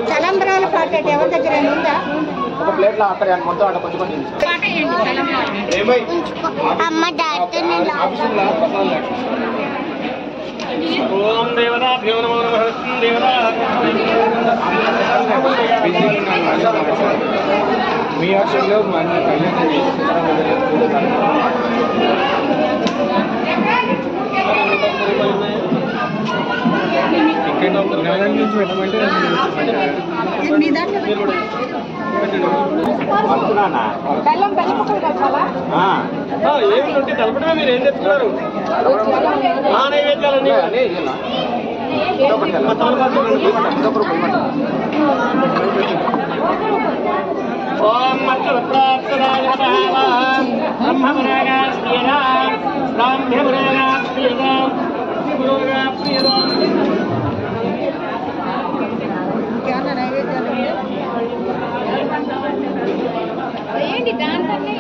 B: తలంబ్రాల పాకెట్ ఎవరి దగ్గర ఉందా?
D: ఒక ప్లేట్లో అక్కడ మొత్తం అక్కడ కొంచెం కొంచెం
B: అమ్మ
A: ఓం దేవతాభ్యో నమో నమః దేవతా
D: మీ ఆశ్రమంలో మన
A: ఏమిటంటే కలపడమే మీరు ఏం చెప్తున్నారు? నైవేద్యాలన్నీ ఓం మత్స్యపుత్రాయ బ్రహ్మపురాగా బ్రాహ్మ్యపురాగా
B: ఏంటి దాంట్లోనే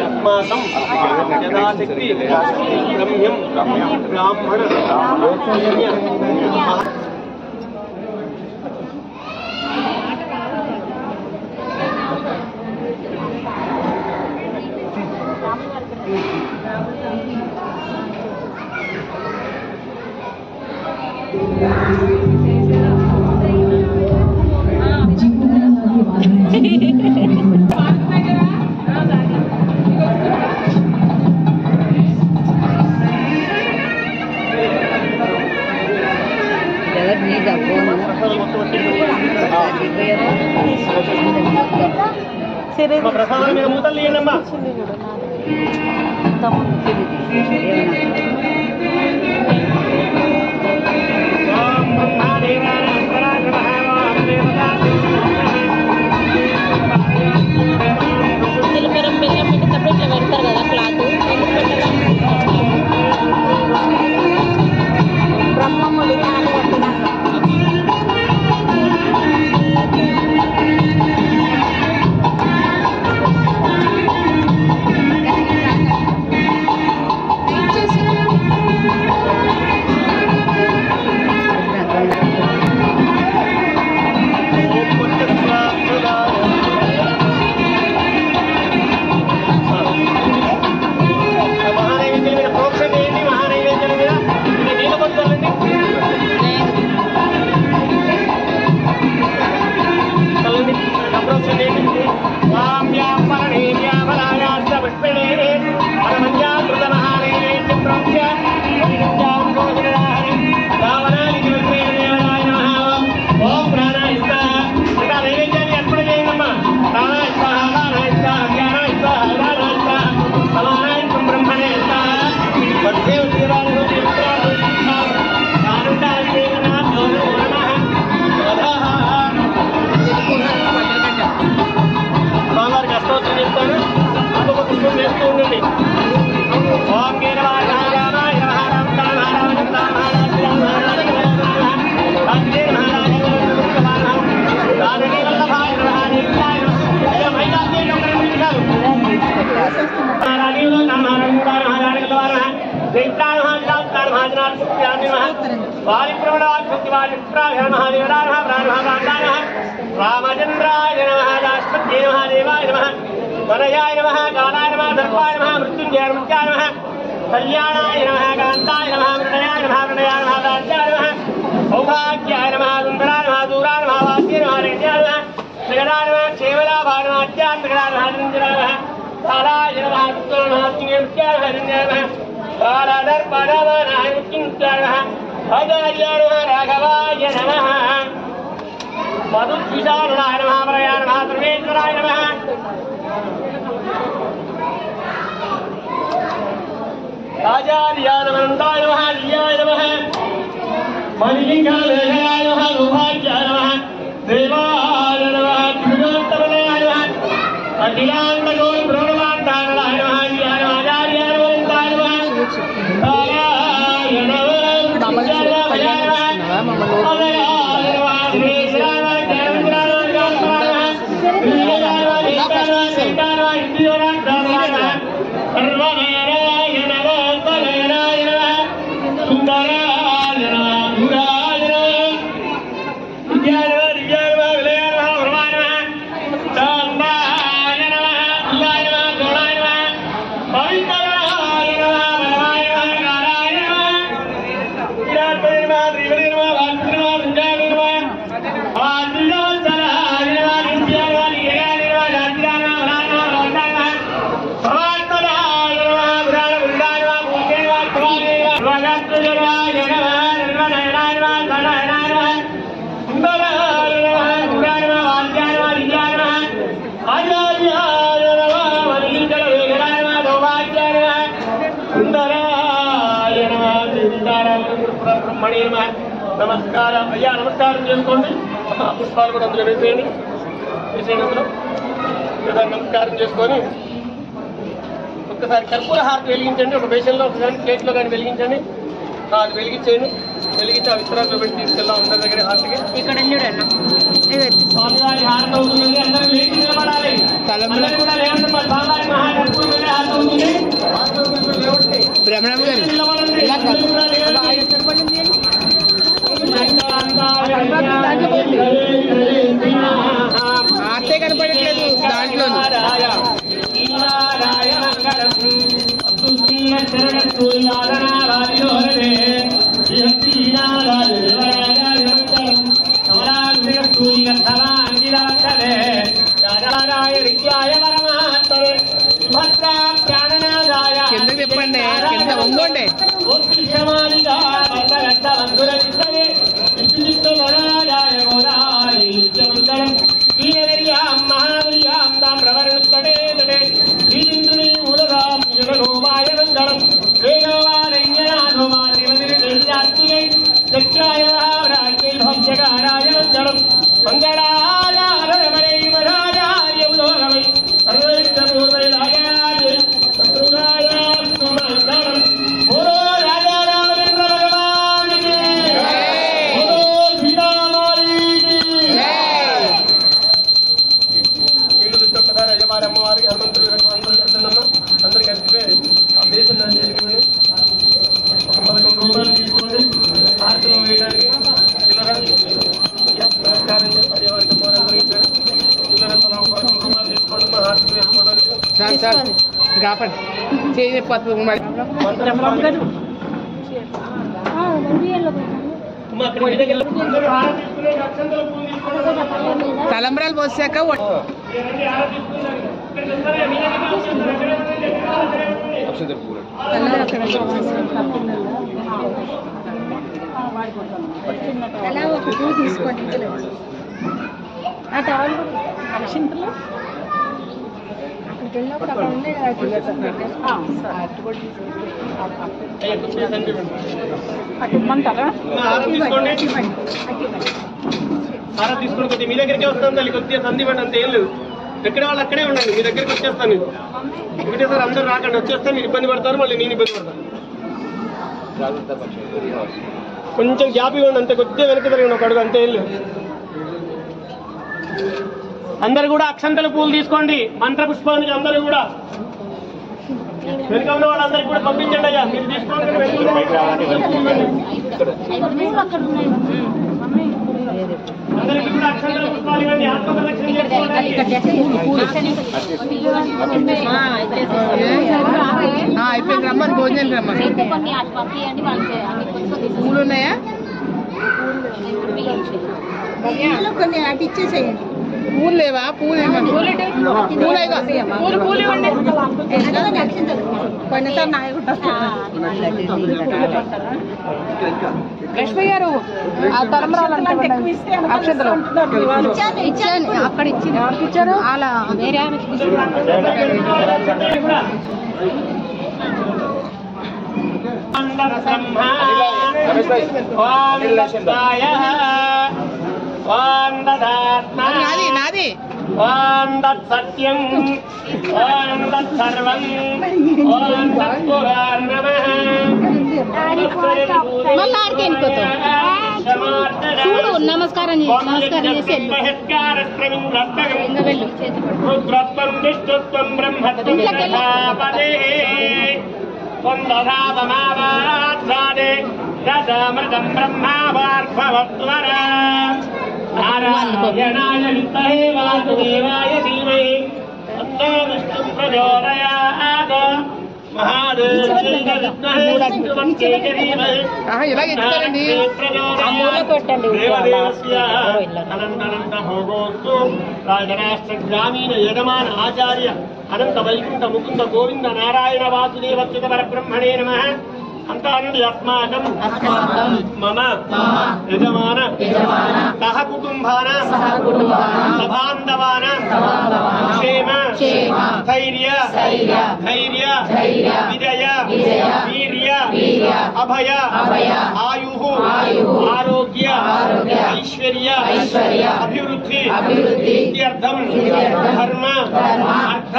A: అస్మాకం యథాశక్తి రమ్యం బ్రాహ్మణ ప్రసాదం మీద మూతలు తీయండమ్మా.
B: బెల్లం పెట్టేటప్పుడు ఇట్లా పెడతారు కదా క్లాత్, ఎందుకు పెట్టాలి? బ్రహ్మముడి రామచంద్రాయ నమః దాస్పత్యే నమః దేవాయ నమః వనయాయ నమః గానాయ నమః దర్పాయ నమః మృత్యుంజయ మృత్యాయ నమః కళ్యాణాయ నమః కాంతాయ నమః మృణయాయ నమః మృణయాయ నమః దాస్యాయ నమః సౌభాగ్యాయ నమః సుందరాయ నమః దూరాయ నమః వాస్యాయ నమః రేణ్యాయ నమః శ్రీగణాయ నమః క్షేమలాభాయ నమః అత్యాంతగణాయ నమః నిరంజనాయ నమః కాలాయ నమః దుఃఖాయ నమః మృత్యాయ నమః హిరణ్యాయ నమః కాలదర్పణవనాయ మృత్యుంజయాయ నమః అజార్యాయ నమః రాఘవాయ నమః మధుద్విషారుణాయ నమః ప్రయాయ నమః సర్వేశ్వరాయ నమః ఆచార్యాయ నమః నమః లియాయ నమః మణిలింగాయ నమః సౌభాగ్యాయ నమః దేవాయ నమః త్రిగుణోత్తమనాయ నమః అఖిలాండగోళ బ్రహ్మాండాయ నమః లియాయ నమః ఆచార్యాయ నమః నారాయణ సర్వనారాయణ బ్రహ్మణే నమః. నమస్కారం అయ్యా, నమస్కారం చేసుకోండి. పుష్పాలు కూడా అందులో వేసేయండి. అందులో నమస్కారం చేసుకొని ఒక్కసారి కర్పూర హారతి వెలిగించండి. ఒక బేషన్లో ఒకసారి ప్లేట్లో కానీ వెలిగించండి. అది వెలిగించేయండి. వెలిగించి ఆ విస్తరాల్లో పెట్టి తీసుకెళ్దాం అందరి దగ్గర హారతికి.
C: ఇక్కడ
B: స్వామివారి హారతి అవుతుంది. అందరూ లేచి నిలబడాలి. అందరూ కూడా లేవండి. మా స్వామివారి మహాకర్పూరం మీద హారతి అవుతుంది.
C: బ్రహ్మణం గారు
B: నిలబడండి.
C: ఆర్తే కనపడట్లేదు దాంట్లో. కిందకి తిప్పండి, కింద వంగండి. మహాబలియాం ప్రవరణుడే శ్రీంద్రుని మూలరాం జగలోమాయనందరం వేగవారణ్యనాథోమాదివదిర్యాత్తిగై చక్రాయ మహారాజ్ఞై భవ్యకారాయ మంగళం మంగళాచార్యవరై మహాచార్యములోరమై సర్వైష్టమూర్వైరాజాయ శత్రుగాయాస్తు మంగళం. ఓ రాజా రామచంద్ర భగవానికి ఒక్కసారి అయ్యవారి అమ్మవారికి హనుమంతుడు అందరు కలిపితే ఆ దేశం దాన్ని 11 రూపాయలు తీసుకోండి హారతిలో వేయడానికి. చిల్లర నమస్కారం చెప్పి అయ్యవారికి అమ్మవారి అందరూ ఇచ్చారు. చిల్లర 11 రూపాయలు తీసుకోండి మా హారతి వేసుకోవడానికి. తలంబ్రాలు పోసాక
E: తీసుకోండి. ఆ టవల్ అక్షింతలు అక్కడికి వెళ్ళినప్పుడు అక్కడ ఉండే అట్టుమంటారా?
B: హారతి తీసుకుని కొద్దిగా మీ దగ్గరికే వస్తాను తల్లి. కొద్దిగా సంధి ఇవ్వండి, అంత ఏం లేదు. ఎక్కడ వాళ్ళు అక్కడే ఉండండి. మీ దగ్గరికి వచ్చేస్తాను నేను. ఒకటేసారి అందరూ రాకండి. వచ్చేస్తే మీరు ఇబ్బంది పడతారు, మళ్ళీ నేను ఇబ్బంది పడతాను. కొంచెం గ్యాప్ ఇవ్వండి అంతే. కొద్దిగా వెనక తిరగండి ఒక అడుగు, అంతే ఏం లేదు. అందరు కూడా అక్షంతల పూలు తీసుకోండి. మంత్ర పుష్పానికి అందరూ కూడా వెనుక ఉన్న వాళ్ళందరికీ కూడా పంపించండి అయ్యా. మీరు తీసుకోండి. అందరికీ కూడా అక్షంతల పుష్పాలు ఇవ్వండి. ఆత్మరక్షణ చేసుకోవడానికి.
C: అయిపోయింది. రమ్మని భోజనం రమ్మని. పూలు ఉన్నాయా?
E: కొన్ని అటు ఇచ్చేసేయండి.
C: పూలు లేవా? పూలు పూలు ఇవ్వండి.
E: కొన్నిసార్లు నాయకుడు
C: లక్ష్మి గారు ఆ తలంబ్రాలు అక్షంతలు
E: ఇచ్చాను. అక్కడ ఇచ్చింది ఇచ్చారు. అలా వేరే
C: నాది నాది.
B: ఓం తత్ సత్యం ఓం తత్ సర్వం ఓం తత్ పురాణం నమః.
E: చూడు నమస్కారం చేసి
B: రుద్రత్వం విష్ణుత్వం బ్రహ్మత్వం ప్రజాపతే కొందధాపమావాధ్యాదే రసామృతం బ్రహ్మావార్భవత్వర నారాయణాయ విద్మహే వాసుదేవాయ ధీమహి తన్నో విష్ణుః ప్రచోదయాత్.
C: ఇలా ఇస్తారండి.
B: గ్రామీణ యజమాన ఆచార్య అనంత వైకుంఠ ముకుంద గోవింద నారాయణ వాసుదేవచ్యుత పరబ్రహ్మణే నమః. అంతా నుండి అస్మాకం మమ యజమాన సహ కుటుంబాన సభాంధవాన క్షేమ స్థైర్య విజయ వీర్య అభయ ఆయుః ఆరోగ్య ఐశ్వర్య అభివృద్ధి ఇత్యర్థం ధర్మ అర్థ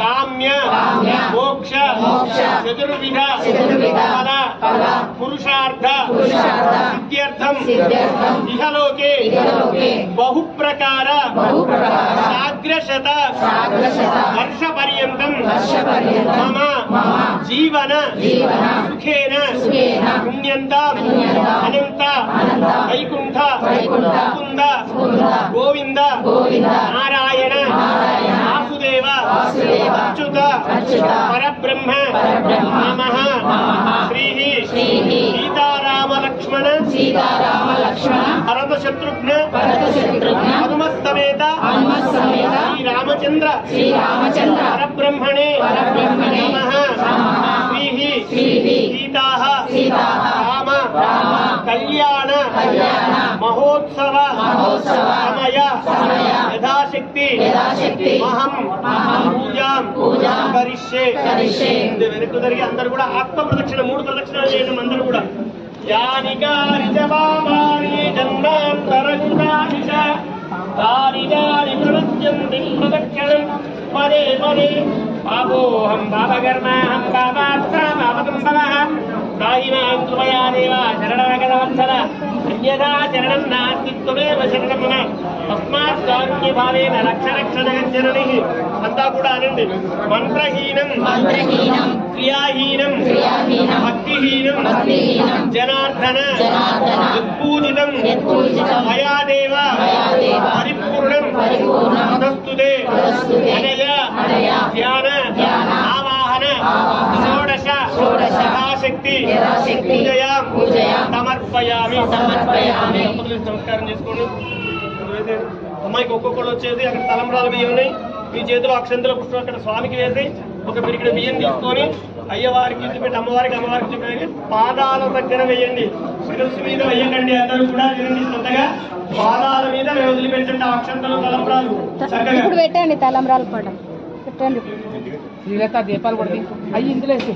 B: కామ్య మోక్ష చతుర్విధ ఫల పురుషార్థ సిద్ధ్యర్థం ఇహలోకే బహుప్రకార సాగ్రశత వర్ష పర్యంతం మమ జీవన సుఖేన పుణ్యంతాం అనంత వైకుంఠ ముకుంద గోవింద నారాయణ వాసుదేవ అచ్యుత పరబ్రహ్మ నమః శ్రీ సీతారామ లక్ష్మణ భరత శత్రుఘ్న హనుమస్తమేత శ్రీరామచంద్ర పరబ్రహ్మణే నమః శ్రీ సీతాః రామ కళ్యాణ మహోత్సవ సమయ యథాశక్తి అహం పూజాం కరిష్యే. వెనక్కు జరిగి అందరూ కూడా ఆత్మ ప్రదక్షిణ 3 ప్రదక్షిణాలు చేయడం అందరూ కూడా. యాని కాని జవామాని జన్మాంతరంగాని చ తాని జాని ప్రవచ్యంతి ప్రదక్షిణం పదే పదే పాపోహం పాపకర్మాహం పాపాత్ర పాపకంబలః సాయిమాం కృపయా దేవా శరణాగతవత్సల అన్యథా శరణం నాస్తి త్వమేవ శరణం మమ తస్మాత్ కారుణ్య భావేన రక్ష రక్ష జగజ్జనని. అంతా కూడా అనండి. మంత్రహీనం క్రియాహీనం భక్తిహీనం జనార్దన యత్పూజితం మయా దేవ పరిపూర్ణం తదస్తుతే అనయ ధ్యాన ఆవాహన షోడశ యథాశక్తి పూజయాం సమర్పయామి. నమస్కారం చేసుకోండి. అమ్మాయికి ఒక్కొక్కరు వచ్చేసి అక్కడ తలంబ్రాలు బియ్యం ఉన్నాయి. మీ చేతిలో అక్షంతల పుష్పం అక్కడ స్వామికి వేసి ఒక పిడికిడ బియ్యం తీసుకొని అయ్యవారికి చూపెట్టి అమ్మవారికి చూపెట్టి పాదాల దగ్గర వేయండి. శిరస్సు మీద వేయకండి. అందరూ కూడా వినండి శ్రద్ధగా. పాదాల మీద వదిలిపెట్టండి అక్షంతలు తలంబ్రాలు.
E: ఇప్పుడు పెట్టండి తలంబ్రాలు కూడా పెట్టండి.
F: దీపాలు కూడా అయ్యి ఇందులో వేసి